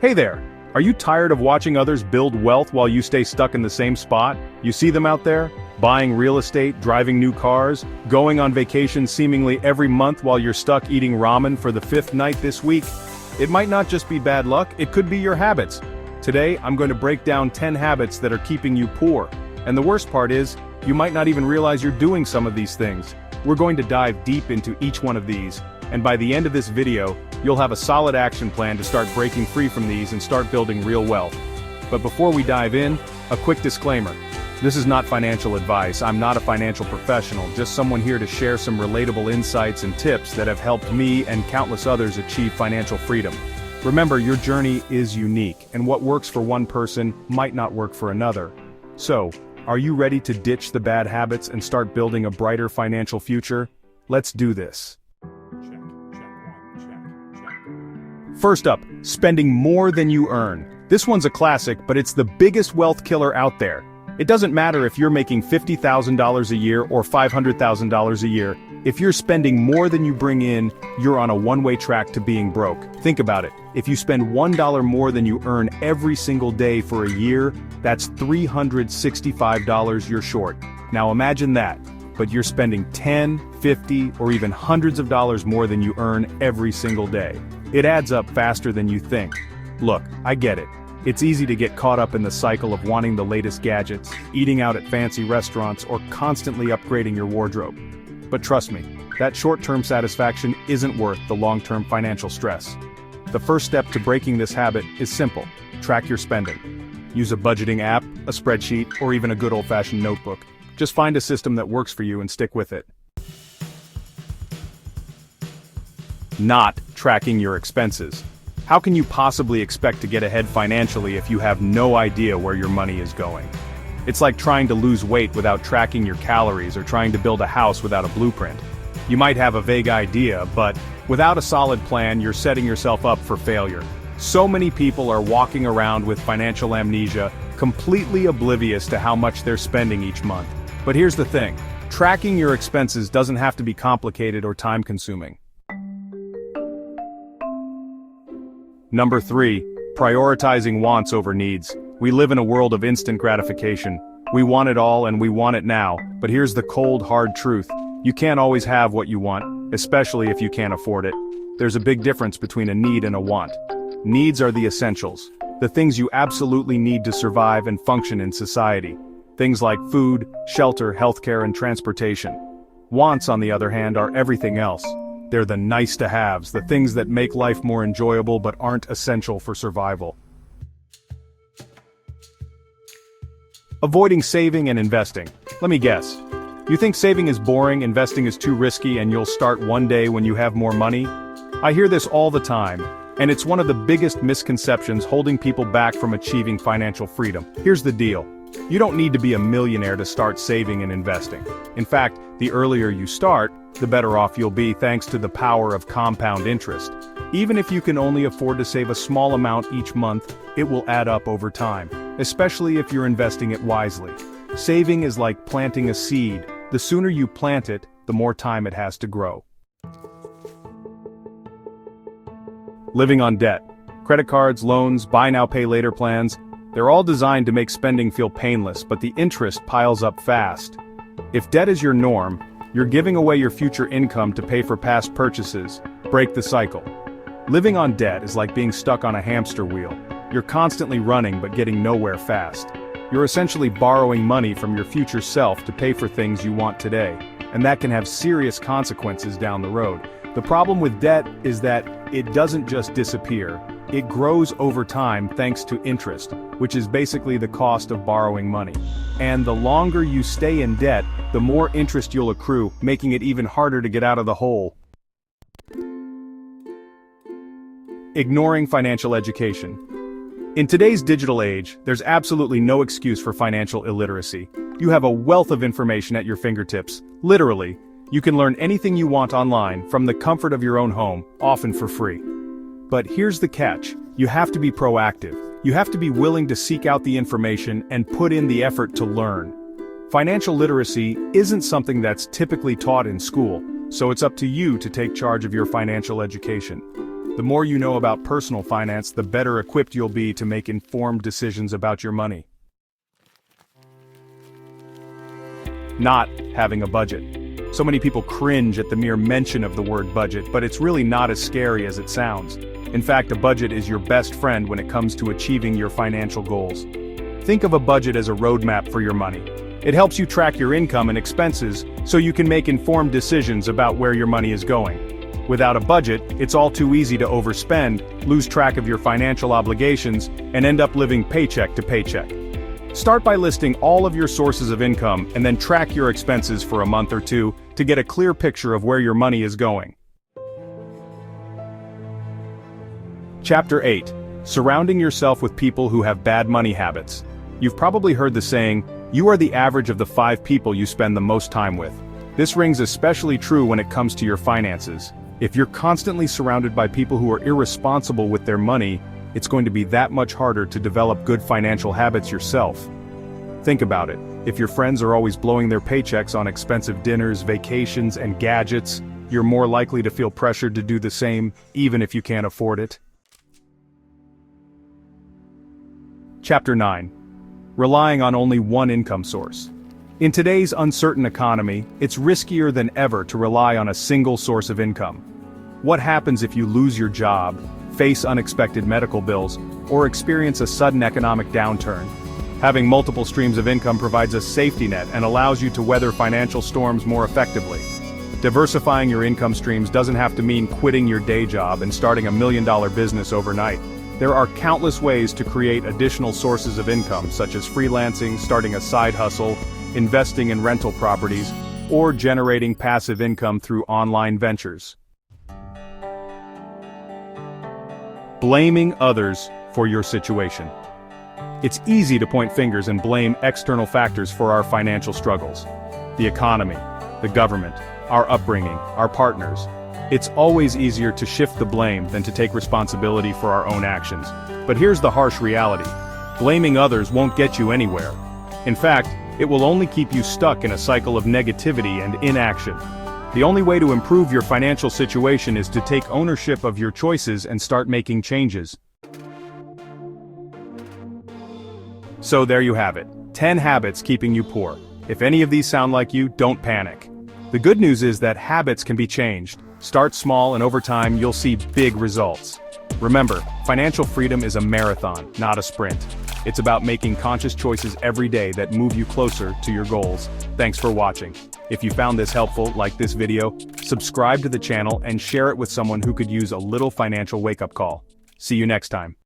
Hey there! Are you tired of watching others build wealth while you stay stuck in the same spot? You see them out there? Buying real estate, driving new cars, going on vacation seemingly every month while you're stuck eating ramen for the 5th night this week? It might not just be bad luck, it could be your habits. Today, I'm going to break down 10 habits that are keeping you poor. And the worst part is, you might not even realize you're doing some of these things. We're going to dive deep into each one of these, and by the end of this video, you'll have a solid action plan to start breaking free from these and start building real wealth. But before we dive in, a quick disclaimer. This is not financial advice. I'm not a financial professional, just someone here to share some relatable insights and tips that have helped me and countless others achieve financial freedom. Remember, your journey is unique, and what works for one person might not work for another. So, are you ready to ditch the bad habits and start building a brighter financial future? Let's do this. First up, spending more than you earn. This one's a classic, but it's the biggest wealth killer out there. It doesn't matter if you're making $50,000 a year or $500,000 a year. If you're spending more than you bring in, you're on a one-way track to being broke. Think about it. If you spend $1 more than you earn every single day for a year, that's $365 you're short. Now imagine that, but you're spending 10, 50, or even hundreds of dollars more than you earn every single day. It adds up faster than you think. Look, I get it. It's easy to get caught up in the cycle of wanting the latest gadgets, eating out at fancy restaurants, or constantly upgrading your wardrobe. But trust me, that short-term satisfaction isn't worth the long-term financial stress. The first step to breaking this habit is simple: track your spending. Use a budgeting app, a spreadsheet, or even a good old-fashioned notebook. Just find a system that works for you and stick with it. Not tracking your expenses. How can you possibly expect to get ahead financially if you have no idea where your money is going? It's like trying to lose weight without tracking your calories or trying to build a house without a blueprint. You might have a vague idea, but without a solid plan, you're setting yourself up for failure. So many people are walking around with financial amnesia, completely oblivious to how much they're spending each month. But here's the thing: tracking your expenses doesn't have to be complicated or time-consuming. Number 3, prioritizing wants over needs. We live in a world of instant gratification. We want it all and we want it now, but here's the cold, hard truth. You can't always have what you want, especially if you can't afford it. There's a big difference between a need and a want. Needs are the essentials, the things you absolutely need to survive and function in society. Things like food, shelter, healthcare, and transportation. Wants, on the other hand, are everything else. They're the nice-to-haves, the things that make life more enjoyable but aren't essential for survival. Avoiding saving and investing. Let me guess. You think saving is boring, investing is too risky, and you'll start one day when you have more money? I hear this all the time, and it's one of the biggest misconceptions holding people back from achieving financial freedom. Here's the deal. You don't need to be a millionaire to start saving and investing. In fact, the earlier you start, the better off you'll be thanks to the power of compound interest. Even if you can only afford to save a small amount each month, it will add up over time, especially if you're investing it wisely. Saving is like planting a seed. The sooner you plant it, the more time it has to grow. Living on debt. Credit cards, loans, buy now pay later plans, they're all designed to make spending feel painless, but the interest piles up fast. If debt is your norm, you're giving away your future income to pay for past purchases. Break the cycle. Living on debt is like being stuck on a hamster wheel. You're constantly running but getting nowhere fast. You're essentially borrowing money from your future self to pay for things you want today, and that can have serious consequences down the road. The problem with debt is that it doesn't just disappear. It grows over time thanks to interest, which is basically the cost of borrowing money. And the longer you stay in debt, the more interest you'll accrue, making it even harder to get out of the hole. Ignoring financial education. In today's digital age, there's absolutely no excuse for financial illiteracy. You have a wealth of information at your fingertips. Literally, you can learn anything you want online from the comfort of your own home, often for free. But here's the catch: you have to be proactive. You have to be willing to seek out the information and put in the effort to learn. Financial literacy isn't something that's typically taught in school, so it's up to you to take charge of your financial education. The more you know about personal finance, the better equipped you'll be to make informed decisions about your money. Not having a budget. So many people cringe at the mere mention of the word budget, but it's really not as scary as it sounds. In fact, a budget is your best friend when it comes to achieving your financial goals. Think of a budget as a roadmap for your money. It helps you track your income and expenses so you can make informed decisions about where your money is going. Without a budget, it's all too easy to overspend, lose track of your financial obligations, and end up living paycheck to paycheck. Start by listing all of your sources of income and then track your expenses for a month or two to get a clear picture of where your money is going. Chapter 8. Surrounding yourself with people who have bad money habits. You've probably heard the saying, "You are the average of the 5 people you spend the most time with." This rings especially true when it comes to your finances. If you're constantly surrounded by people who are irresponsible with their money, it's going to be that much harder to develop good financial habits yourself. Think about it. If your friends are always blowing their paychecks on expensive dinners, vacations, and gadgets, you're more likely to feel pressured to do the same, even if you can't afford it. Chapter 9. Relying on only one income source. In today's uncertain economy, it's riskier than ever to rely on a single source of income. What happens if you lose your job, face unexpected medical bills, or experience a sudden economic downturn? Having multiple streams of income provides a safety net and allows you to weather financial storms more effectively. Diversifying your income streams doesn't have to mean quitting your day job and starting a $1 million business overnight. There are countless ways to create additional sources of income, such as freelancing, starting a side hustle, investing in rental properties, or generating passive income through online ventures. Blaming others for your situation. It's easy to point fingers and blame external factors for our financial struggles. The economy, the government, our upbringing, our partners. It's always easier to shift the blame than to take responsibility for our own actions. But here's the harsh reality. Blaming others won't get you anywhere. In fact, it will only keep you stuck in a cycle of negativity and inaction. The only way to improve your financial situation is to take ownership of your choices and start making changes. So there you have it. 10 habits keeping you poor. If any of these sound like you, don't panic. The good news is that habits can be changed. Start small and over time you'll see big results. Remember, financial freedom is a marathon, not a sprint. It's about making conscious choices every day that move you closer to your goals. Thanks for watching. If you found this helpful, like this video, subscribe to the channel and share it with someone who could use a little financial wake-up call. See you next time.